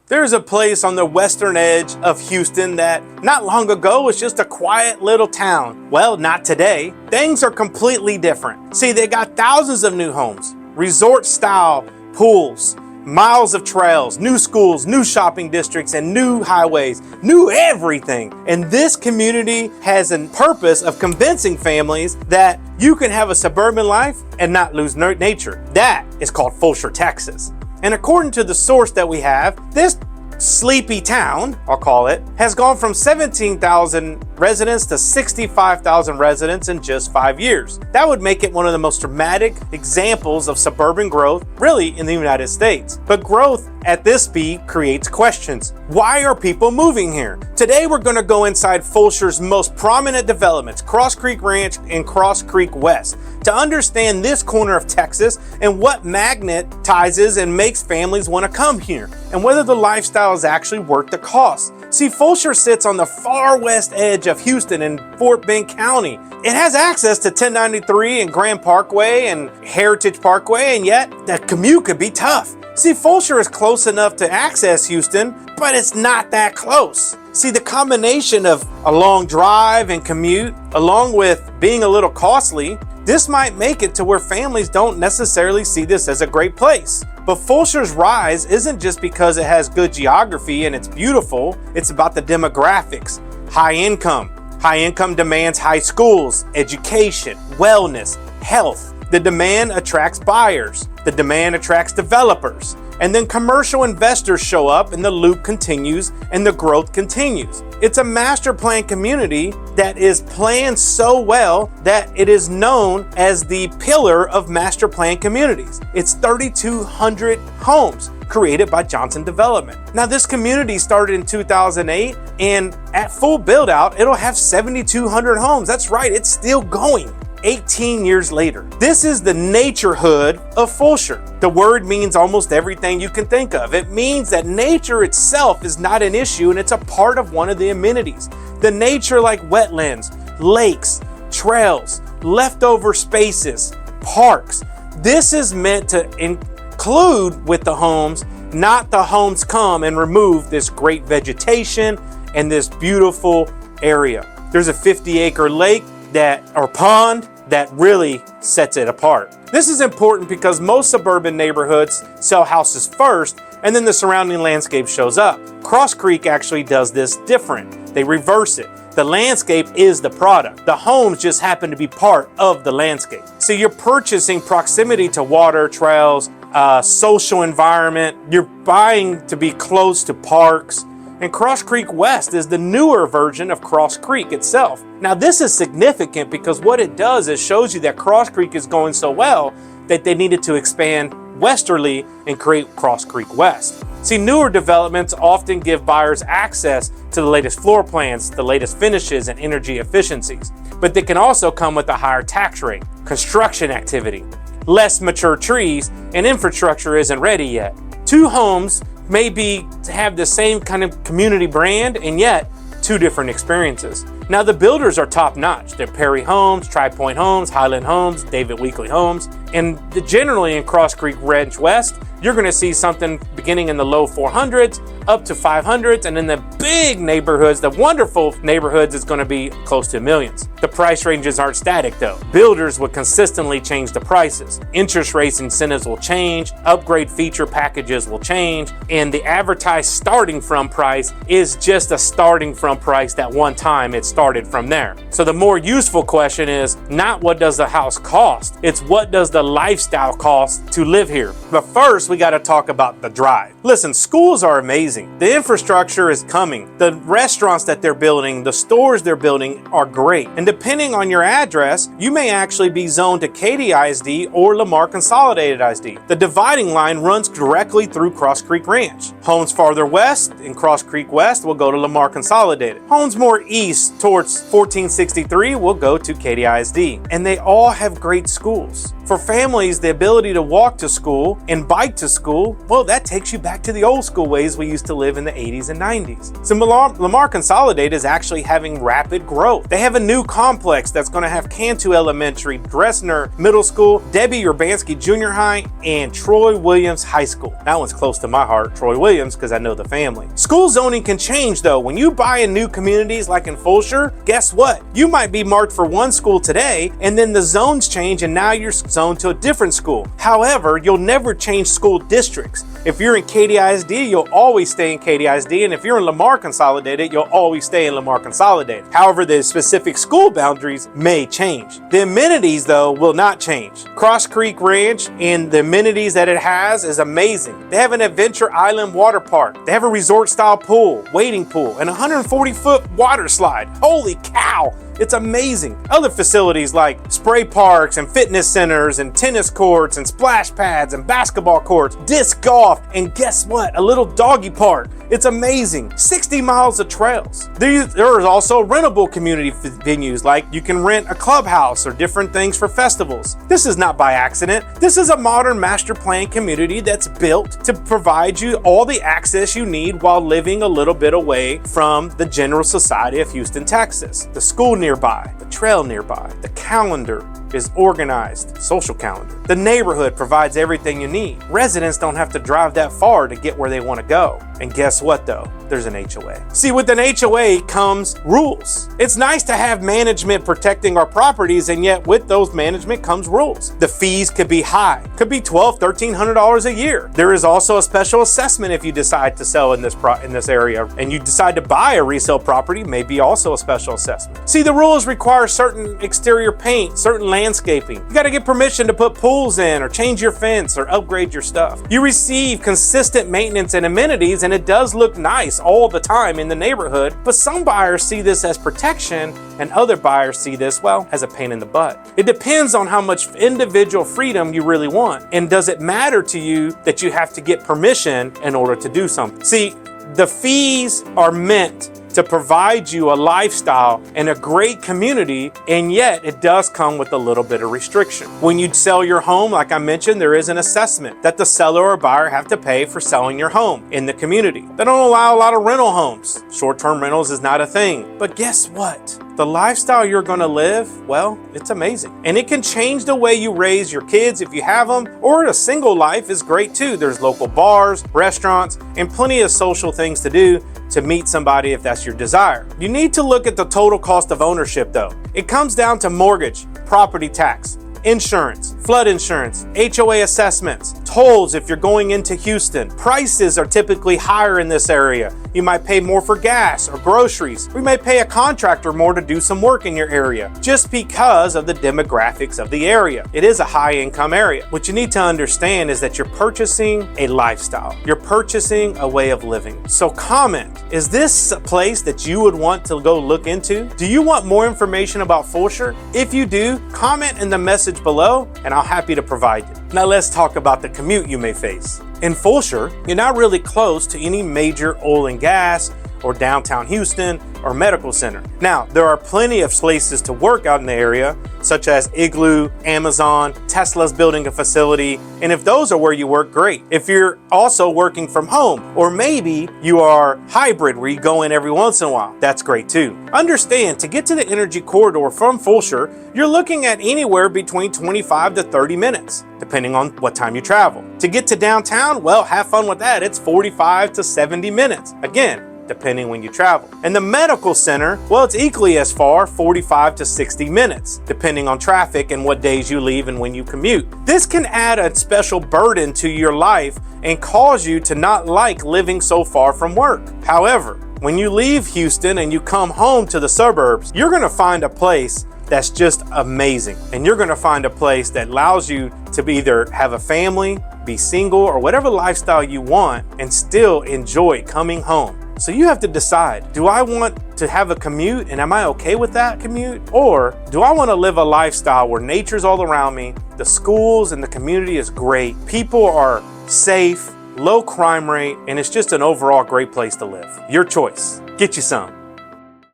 There's a place on the western edge of Houston that not long ago was just a quiet little town. Well, not today. Things are completely different. See, they got thousands of new homes, resort style pools, miles of trails, new schools, new shopping districts, and new highways, new everything. And this community has a purpose of convincing families that you can have a suburban life and not lose nature. That is called Fulshear, Texas. And according to the source that we have, this sleepy town, I'll call it, has gone from 17,000 residents to 65,000 residents in just 5 years. That would make it one of the most dramatic examples of suburban growth, really, in the United States. But growth at this speed creates questions. Why are people moving here? Today, we're going to go inside Fulshear's most prominent developments, Cross Creek Ranch and Cross Creek West, to understand this corner of Texas and what magnetizes and makes families want to come here, and whether the lifestyle is actually worth the cost. See, Fulshear sits on the far west edge of Houston in Fort Bend County. It has access to 1093 and Grand Parkway and Heritage Parkway, and yet the commute could be tough. See, Fulshear is close enough to access Houston, but it's not that close. See, the combination of a long drive and commute, along with being a little costly, this might make it to where families don't necessarily see this as a great place. But Fulshear's rise isn't just because it has good geography and it's beautiful, it's about the demographics. High income. High income demands high schools, education, wellness, health. The demand attracts buyers. The demand attracts developers. And then commercial investors show up and the loop continues and the growth continues. It's a master plan community that is planned so well that it is known as the pillar of master plan communities. It's 3,200 homes created by Johnson Development. Now, this community started in 2008, and at full build out, it'll have 7,200 homes. That's right, it's still going. 18 years later. This is the naturehood of Fulshear. The word means almost everything you can think of. It means that nature itself is not an issue and it's a part of one of the amenities. The nature like wetlands, lakes, trails, leftover spaces, parks. This is meant to include with the homes, not the homes come and remove this great vegetation and this beautiful area. There's a 50-acre lake or pond that really sets it apart. This is important because most suburban neighborhoods sell houses first and then the surrounding landscape shows up. Cross Creek actually does this different. They reverse it. The landscape is the product. The homes just happen to be part of the landscape. So you're purchasing proximity to water, trails, social environment. You're buying to be close to parks. And Cross Creek West is the newer version of Cross Creek itself. Now, this is significant because what it does is shows you that Cross Creek is going so well that they needed to expand westerly and create Cross Creek West. See, newer developments often give buyers access to the latest floor plans, the latest finishes, and energy efficiencies. But they can also come with a higher tax rate, construction activity, less mature trees, and infrastructure isn't ready yet. Two homes maybe have the same kind of community brand and yet two different experiences. Now, the builders are top notch. They're Perry Homes, Tri Point Homes, Highland Homes, David Weekley Homes. And generally in Cross Creek Ranch West, you're gonna see something beginning in the low 400s up to 500s, and in the big neighborhoods, the wonderful neighborhoods, is gonna be close to millions. The price ranges aren't static though. Builders will consistently change the prices. Interest rates incentives will change, upgrade feature packages will change, and the advertised starting from price is just a starting from price that one time it started from there. So the more useful question is not what does the house cost, it's what does the lifestyle cost to live here. But first, we got to talk about the drive. Listen, schools are amazing. The infrastructure is coming. The restaurants that they're building, the stores they're building are great. And depending on your address, you may actually be zoned to Katy ISD or Lamar Consolidated ISD. The dividing line runs directly through Cross Creek Ranch. Homes farther west in Cross Creek West will go to Lamar Consolidated. Homes more east towards 1463 will go to Katy ISD. And they all have great schools. For families, the ability to walk to school and bike to school, well, that takes you back to the old school ways where you used to live in the 80s and 90s. So Lamar Consolidated is actually having rapid growth. They have a new complex that's going to have Cantu Elementary, Dressner Middle School, Debbie Urbanski Junior High, and Troy Williams High School. That one's close to my heart, Troy Williams, because I know the family. School zoning can change though. When you buy in new communities like in Fulshear, guess what? You might be marked for one school today, and then the zones change and now you're zoned to a different school. However, you'll never change school districts. If you're in Katy ISD, you'll always stay in Katy ISD, and if you're in Lamar Consolidated, you'll always stay in Lamar Consolidated. However, the specific school boundaries may change. The amenities, though, will not change. Cross Creek Ranch and the amenities that it has is amazing. They have an Adventure Island water park. They have a resort-style pool, wading pool, and a 140-foot water slide. Holy cow! It's amazing. Other facilities like spray parks and fitness centers and tennis courts and splash pads and basketball courts, disc golf, and guess what? A little doggy park. It's amazing. 60 miles of trails. There is also rentable community venues, like you can rent a clubhouse or different things for festivals. This is not by accident. This is a modern master plan community that's built to provide you all the access you need while living a little bit away from the general society of Houston, Texas. The school nearby, the trail nearby, the calendar is organized, social calendar. The neighborhood provides everything you need. Residents don't have to drive that far to get where they want to go. And guess what though? There's an HOA. See, with an HOA comes rules. It's nice to have management protecting our properties, and yet with those management comes rules. The fees could be high, could be $1,200, $1,300 a year. There is also a special assessment if you decide to sell in this area, and you decide to buy a resale property, maybe also a special assessment. See, the rules require certain exterior paint, certain landscaping. You got to get permission to put pools in or change your fence or upgrade your stuff. You receive consistent maintenance and amenities, and it does look nice all the time in the neighborhood, but some buyers see this as protection and other buyers see this, well, as a pain in the butt. It depends on how much individual freedom you really want, and does it matter to you that you have to get permission in order to do something. See, the fees are meant to provide you a lifestyle and a great community, and yet it does come with a little bit of restriction. When you sell your home, like I mentioned, there is an assessment that the seller or buyer have to pay for selling your home in the community. They don't allow a lot of rental homes. Short-term rentals is not a thing. But guess what? The lifestyle you're gonna live, well, it's amazing. And it can change the way you raise your kids if you have them, or a single life is great too. There's local bars, restaurants, and plenty of social things to do to meet somebody if that's your desire. You need to look at the total cost of ownership though. It comes down to mortgage, property tax, insurance, flood insurance, HOA assessments, tolls if you're going into Houston. Prices are typically higher in this area. You might pay more for gas or groceries. We may pay a contractor more to do some work in your area just because of the demographics of the area. It is a high income area. What you need to understand is that you're purchasing a lifestyle. You're purchasing a way of living. So comment, is this a place that you would want to go look into? Do you want more information about Fulshear? If you do, comment in the message below and I'll happy to provide it. Now let's talk about the commute you may face. In Fulshear, you're not really close to any major oil and gas or downtown Houston or medical center. Now, there are plenty of places to work out in the area, such as Igloo, Amazon, Tesla's building a facility, and if those are where you work, great. If you're also working from home, or maybe you are hybrid where you go in every once in a while, that's great too. Understand, to get to the energy corridor from Fulshear, you're looking at anywhere between 25 to 30 minutes, depending on what time you travel. To get to downtown, well, have fun with that. It's 45 to 70 minutes. Again, depending when you travel. And the medical center, well, it's equally as far, 45 to 60 minutes, depending on traffic and what days you leave and when you commute. This can add a special burden to your life and cause you to not like living so far from work. However, when you leave Houston and you come home to the suburbs, you're gonna find a place that's just amazing. And you're gonna find a place that allows you to either have a family, be single, or whatever lifestyle you want and still enjoy coming home. So you have to decide, do I want to have a commute and am I okay with that commute? Or do I want to live a lifestyle where nature's all around me, the schools and the community is great, people are safe, low crime rate, and it's just an overall great place to live? Your choice. Get you some.